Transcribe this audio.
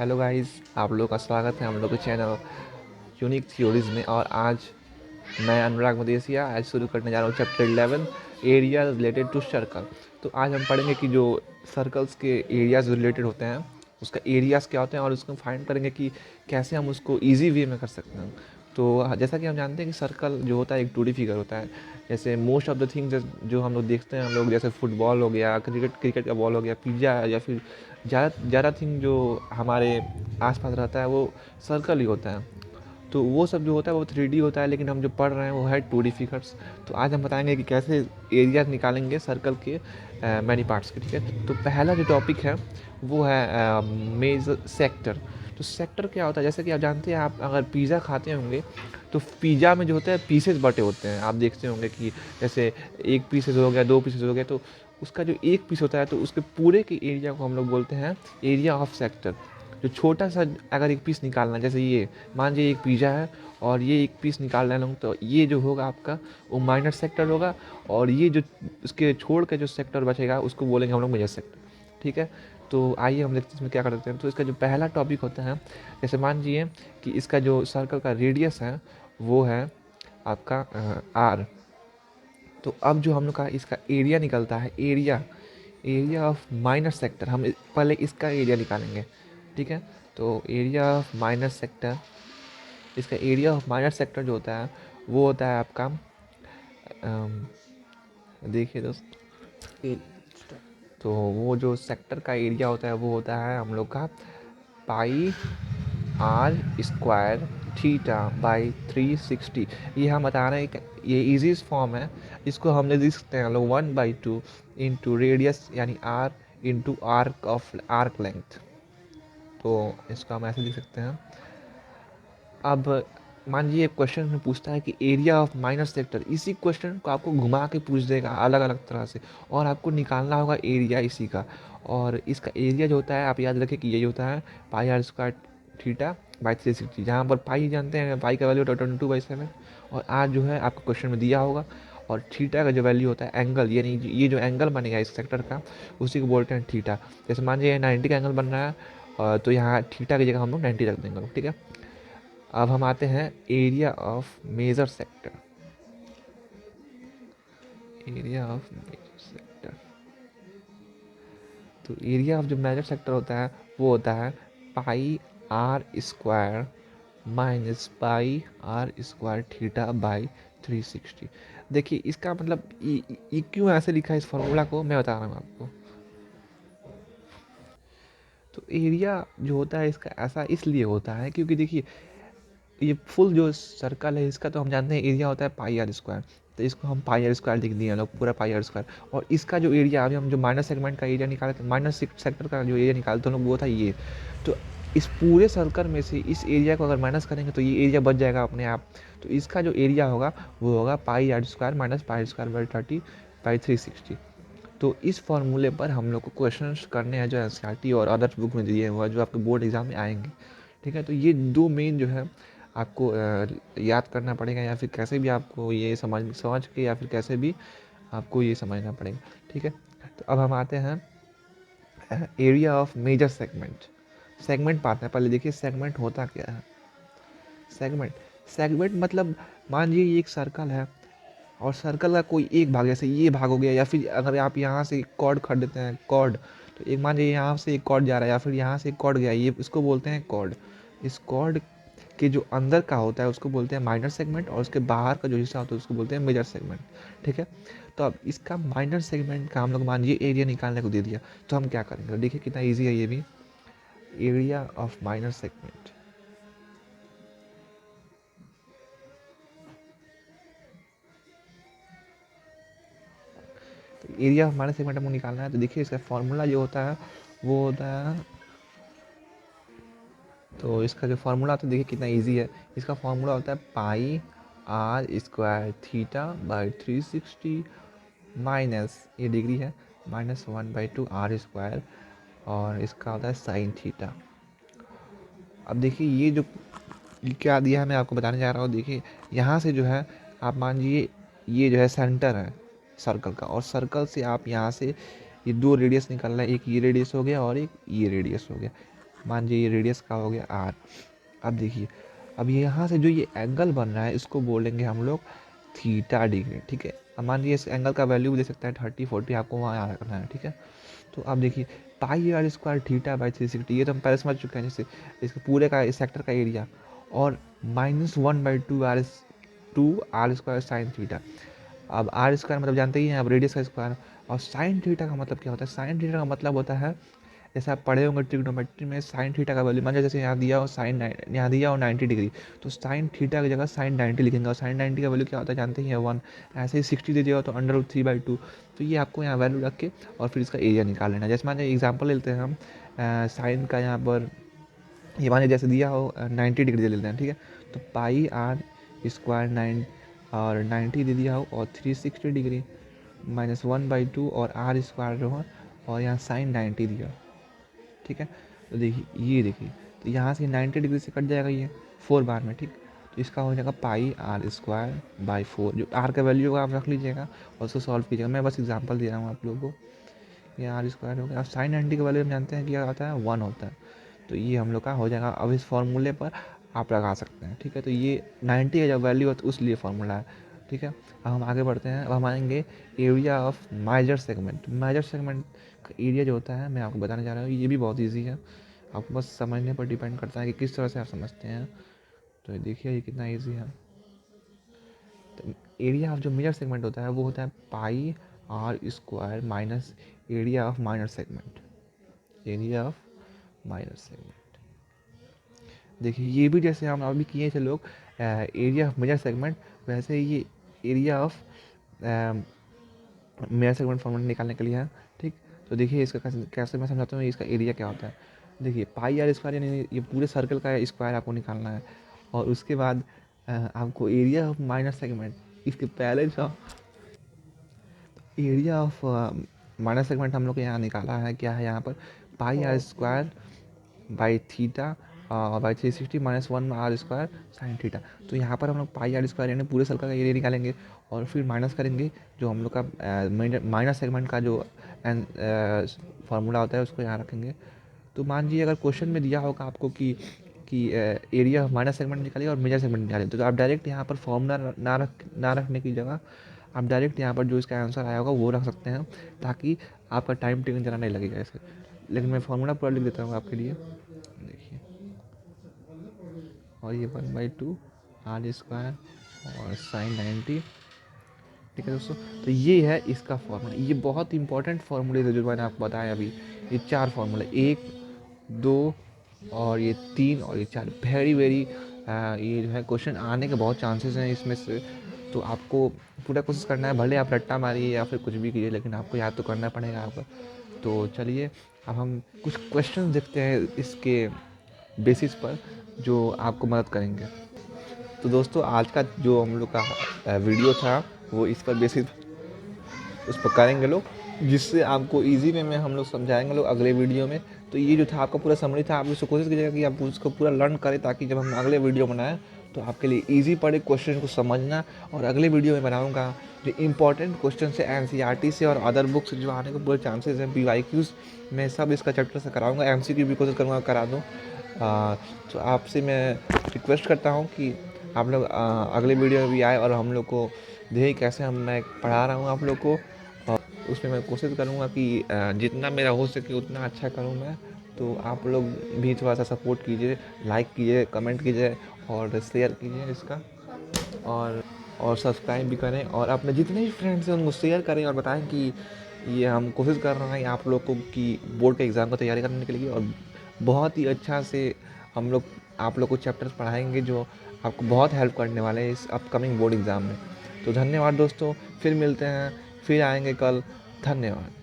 Hello guys, आप लोगों का स्वागत है हम लोग के चैनल यूनिक थ्योरीज में। और आज मैं अनुराग मदेसिया आज शुरू करने जा रहा हूँ chapter 11 area related to circle. तो आज हम पढ़ेंगे कि जो सर्कल्स के एरियाज रिलेटेड होते हैं उसका एरियाज क्या होते हैं और उसको फाइंड करेंगे कि कैसे हम उसको इजी वे में कर सकते हैं। तो जैसा कि हम जानते हैं कि सर्कल जो होता है एक 2D फिगर होता है। जैसे मोस्ट ऑफ द थिंग्स जो हम लोग देखते हैं, हम लोग जैसे फुटबॉल हो गया, क्रिकेट का बॉल हो गया, पिज्ज़ा, या फिर ज़्यादा थिंग जो हमारे आसपास रहता है वो सर्कल ही होता है। तो वो सब जो होता है वो 3D होता है, लेकिन हम जो पढ़ रहे हैं वो है 2D फिगर्स। तो आज हम बताएंगे कि कैसे एरिया निकालेंगे सर्कल के मैनी पार्ट्स के। ठीक है, तो पहला जो टॉपिक है वो है मेजर सेक्टर। तो सेक्टर क्या होता है, जैसे कि आप जानते हैं, आप अगर पिज़्ज़ा खाते होंगे तो पिज़्ज़ा में जो होता है पीसेस बटे होते हैं। आप देखते होंगे कि जैसे एक पीसेस हो गया, 2 पीसेस हो गया, तो उसका जो एक पीस होता है तो उसके पूरे के एरिया को हम लोग बोलते हैं एरिया ऑफ सेक्टर। जो छोटा सा अगर एक पीस निकालना है, जैसे ये मान लीजिए एक पिज़्ज़ा है और ये एक पीस निकाल रहे लोग, तो ये जो होगा आपका वो माइनर सेक्टर होगा। और ये जो उसके छोड़ के जो सेक्टर बचेगा उसको बोलेंगे हम लोग मेजर सेक्टर। ठीक है, तो आइए हम देखते हैं इसमें क्या कर सकते हैं। तो इसका जो पहला टॉपिक होता है, जैसे मान लीजिए कि इसका जो सर्कल का रेडियस है वो है आपका आर। तो अब जो हम लोग का इसका एरिया निकलता है, एरिया ऑफ माइनर सेक्टर, हम पहले इसका एरिया निकालेंगे। ठीक है, तो एरिया ऑफ माइनर सेक्टर, इसका एरिया ऑफ माइनर सेक्टर जो होता है वो होता है आपका देखिए दोस्त, तो वो जो सेक्टर का एरिया होता है वो होता है हम लोग का पाई आर स्क्वायर थीटा बाई 360। ये हम बता रहे हैं कि ये इजीस्ट फॉर्म है। इसको हमने लिख सकते हैं हम लोग 1/2 इंटू रेडियस यानी आर इंटू आर्क लेंथ। तो इसको हम ऐसे लिख सकते हैं। अब मान लीजिए क्वेश्चन में पूछता है कि एरिया ऑफ माइनर सेक्टर, इसी क्वेश्चन को आपको घुमा के पूछ देगा अलग अलग तरह से, और आपको निकालना होगा एरिया इसी का। और इसका एरिया जो होता है आप याद रखें कि यही होता है pi r square theta by 360, जहाँ पर पाई जानते हैं पाई का वैल्यू होता है 22/7, और आर जो है आपको क्वेश्चन में दिया होगा, और थीटा का जो वैल्यू होता है एंगल, यानी ये जो एंगल बनेगा इस सेक्टर का उसी को बोलते हैं थीटा। जैसे मान लीजिए 90 का एंगल बन रहा है, तो यहाँ थीटा की जगह हम लोग 90 रख देंगे। ठीक है, अब हम आते हैं area of major sector. Area of major sector, तो एरिया ऑफ जो मेजर सेक्टर होता है वो होता है pi r square minus pi r square theta by 360। देखिए इसका मतलब ये क्यों ऐसे लिखा है, इस फॉर्मूला को मैं बता रहा हूँ आपको। तो एरिया जो होता है इसका ऐसा इसलिए होता है क्योंकि देखिए ये फुल जो सर्कल है इसका तो हम जानते हैं एरिया होता है पाई आर स्क्वायर, तो इसको हम पाई आर स्क्वायर लिख दिए हम लोग, पूरा पाई आर स्क्वायर। और इसका जो एरिया अभी हम जो माइनस सेगमेंट का एरिया निकाले थे, माइनस सेक्टर का जो एरिया निकालते हम लोग वो था ये। तो इस पूरे सर्कल में से इस एरिया को अगर माइनस करेंगे तो ये एरिया बच जाएगा अपने आप। तो इसका जो एरिया होगा वो होगा pi r square minus pi square by 30 by 360। तो इस फॉर्मूले पर हम लोग को क्वेश्चन करने हैं जो एन और अदर बुक में दिए हुए हैं, जो आपके बोर्ड एग्जाम में आएंगे। ठीक है, तो ये दो मेन जो है आपको याद करना पड़ेगा, या फिर कैसे भी आपको ये समझ के या फिर कैसे भी आपको ये समझना पड़ेगा। ठीक है, तो अब हम आते हैं area of major segment. Segment part है, पहले देखिए सेगमेंट होता क्या है। सेगमेंट सेगमेंट मतलब मान लीजिए ये एक सर्कल है और सर्कल का कोई एक भाग, जैसे ये भाग हो गया, या फिर अगर आप यहाँ से कॉर्ड खरीदते हैं कॉर्ड, तो एक मान लीजिए यहाँ से एक कॉर्ड जा रहा है या फिर यहाँ से एक कॉर्ड गया, ये इसको बोलते हैं कॉर्ड। इस कॉर्ड के जो अंदर का होता है उसको बोलते हैं माइनर सेगमेंट, और उसके बाहर का जो हिस्सा होता है उसको बोलते हैं मेजर सेगमेंट। ठीक है, तो अब इसका माइनर सेगमेंट का हम लोग मान लीजिए एरिया निकालने को दे दिया, तो हम क्या करेंगे, देखिए कितना ईजी है ये भी। एरिया ऑफ माइनर सेगमेंट, तो एरिया ऑफ माइनर सेगमेंट हमको निकालना है। तो देखिए इसका फॉर्मूला जो होता है वो होता है, तो इसका जो फार्मूला आता है देखिए कितना इजी है। इसका फार्मूला होता है pi r square theta by 360 minus ये डिग्री है माइनस 1/2 आर स्क्वायर, और इसका होता है साइन थीटा। अब देखिए ये क्या दिया है मैं आपको बताने जा रहा हूँ। देखिए यहाँ से जो है आप मान लीजिए ये जो है सेंटर है सर्कल का, और सर्कल से आप यहाँ से ये दो रेडियस निकालना है, एक ये रेडियस हो गया और एक ये रेडियस हो गया। मान लीजिए ये रेडियस का हो गया आर। अब देखिए, अब यहाँ से जो ये एंगल बन रहा है इसको बोलेंगे हम लोग थीटा डिग्री, ठीक है। अब मान लीजिए इस एंगल का वैल्यू दे सकता है 30-40, आपको वहाँ याद रखना है, ठीक है। तो अब देखिए पाई आर स्क्वायर थीटा बाई 360, ये तो हम पहले समझ चुके हैं। जैसे इसके पूरे का इस सेक्टर का एरिया, और -1/2 r साइन थीटा। अब आर स्क्वायर मतलब जानते ही हैं, अब रेडियस का स्क्वायर। और साइन थीटा का मतलब क्या होता है? साइन थीटा का मतलब होता है, जैसे आप पढ़े होंगे ट्रिग्नोमेट्री में, साइन थीटा का वैल्यू मान लीजिए जैसे यहाँ दिया हो यहाँ दिया हो 90 डिग्री, तो साइन थीटा की जगह साइन 90 लिखेंगे। और साइन 90 का वैल्यू क्या होता है जानते ही हैं, 1। ऐसे ही 60 दे दिया तो √3/2। तो ये आपको यहाँ वैल्यू रख के और फिर इसका एरिया निकाल लेना। जैसे मान लीजिए एग्जाम्पल लेते हैं हम, साइन का यहाँ पर ये मान लीजिए जैसे दिया हो 90 डिग्री दे लेते हैं, ठीक है। तो पाई आर स्क्वायर 9 और 90 दे दिया हो, और 360 डिग्री -1/2 और आर स्क्वायर जो है, और यहाँ साइन 90 दिया, ठीक है। तो देखिए ये देखिए, तो यहाँ से 90 डिग्री से कट जाएगा ये 4 बार में, ठीक। तो इसका हो जाएगा पाई आर स्क्वायर बाई 4, जो आर का वैल्यू होगा आप रख लीजिएगा और उसको सॉल्व कीजिएगा। मैं बस एग्जांपल दे रहा हूँ आप लोगों को। ये आर स्क्वायर हो गया। अब साइन 90 का वैल्यू हम जानते हैं क्या होता है, 1 होता है। तो ये हम लोग का हो जाएगा। अब इस फॉर्मूले पर आप लगा सकते हैं, ठीक है। तो ये 90 का जब वैल्यू है तो उस लिए फॉर्मूला है, ठीक है। अब हम आगे बढ़ते हैं। अब हम आएंगे area of major segment. Major segment का एरिया जो होता है मैं आपको बताने जा रहा हूँ, ये भी बहुत ईजी है। आपको बस समझने पर डिपेंड करता है कि किस तरह से आप समझते हैं। तो देखिए ये कितना ईजी है। तो एरिया ऑफ जो मेजर सेगमेंट होता है वो होता है pi r square minus area of minor segment. Area of minor segment, देखिए ये भी जैसे हम अभी किए थे लोग एरिया ऑफ मेजर सेगमेंट, वैसे ही ये area of major segment formula निकालने के लिए है, ठीक। तो देखिए इसका कैसे मैं समझाता हूँ इसका एरिया क्या होता है। देखिए पाई आर स्क्वायर यानी ये पूरे सर्कल का स्क्वायर आपको निकालना है, और उसके बाद आपको एरिया ऑफ माइनर सेगमेंट, इसके पहले जो एरिया ऑफ माइनर सेगमेंट हम लोग को यहाँ निकाला है, क्या है यहाँ पर, pi r square by theta by 360 -1 r square sine theta. तो यहाँ पर हम लोग पाई आर स्क्वायर यानी पूरे सर्कल का एरिया निकालेंगे, और फिर माइनस करेंगे जो हम लोग का माइनस सेगमेंट का जो फार्मूला होता है उसको यहाँ रखेंगे। तो मान लीजिए अगर क्वेश्चन में दिया होगा आपको कि एरिया माइनस सेगमेंट निकालिए और मेजर सेगमेंट निकालिए, तो आप डायरेक्ट यहाँ पर फॉर्मूला ना रखने की जगह आप डायरेक्ट यहाँ पर जो इसका आंसर आया होगा वो रख सकते हैं, ताकि आपका टाइम टेकन ज़रा नहीं लगेगा ऐसे। लेकिन मैं फार्मूला पूरा लिख देता हूँ आपके लिए, देखिए। और ये 1/2 आर स्क्वायर और साइन 90, ठीक है दोस्तों। तो ये है इसका फार्मूला। ये बहुत इंपॉर्टेंट फार्मूले थे जो मैंने आपको बताया अभी। ये 4 फार्मूले, 1, 2 और ये 3 और ये 4, वेरी वेरी ये जो है क्वेश्चन आने के बहुत चांसेस हैं इसमें से। तो आपको पूरा कोशिश करना है, भले आप रट्टा मारिए या फिर कुछ भी कीजिए, लेकिन आपको याद तो करना पड़ेगा आपको। तो चलिए अब हम कुछ क्वेश्चन देखते हैं इसके बेसिस पर जो आपको मदद करेंगे। तो दोस्तों आज का जो हम लोग का वीडियो था वो इस पर बेसिस उस पर करेंगे लोग, जिससे आपको इजी वे में हम लोग समझाएंगे लोग अगले वीडियो में। तो ये जो था आपका पूरा समरी था, आप इसको कोशिश कीजिएगा कि आप उसको पूरा लर्न करें, ताकि जब हम अगले वीडियो बनाएं तो आपके लिए इजी पड़े क्वेश्चन को समझना। और अगले वीडियो में बनाऊंगा जो इंपॉर्टेंट क्वेश्चन से एनसीईआरटी से और अदर बुक्स जो आने के पूरे चांसेस हैं, पीवाईक्यूज में सब इसका चैप्टर से कराऊंगा। एमसीक्यू भी कोशिश करूँगा करा दूँ। तो आपसे मैं रिक्वेस्ट करता हूँ कि आप लोग अगले वीडियो में भी आए और हम लोग को देखें कैसे मैं पढ़ा रहा हूँ आप लोग को। और उसमें मैं कोशिश करूँगा कि जितना मेरा हो सके उतना अच्छा करूँ मैं। तो आप लोग भी थोड़ा सा सपोर्ट कीजिए, लाइक कीजिए, कमेंट कीजिए और शेयर कीजिए इसका, और सब्सक्राइब भी करें, और अपने जितने भी फ्रेंड्स हैं उनको शेयर करें और बताएं कि ये हम कोशिश कर रहे हैं आप लोग को कि बोर्ड के एग्ज़ाम की तैयारी करने के लिए। और बहुत ही अच्छा से हम लोग आप लोग को चैप्टर्स पढ़ाएंगे जो आपको बहुत हेल्प करने वाले हैं इस अपकमिंग बोर्ड एग्ज़ाम में। तो धन्यवाद दोस्तों, फिर मिलते हैं, फिर आएंगे कल। धन्यवाद।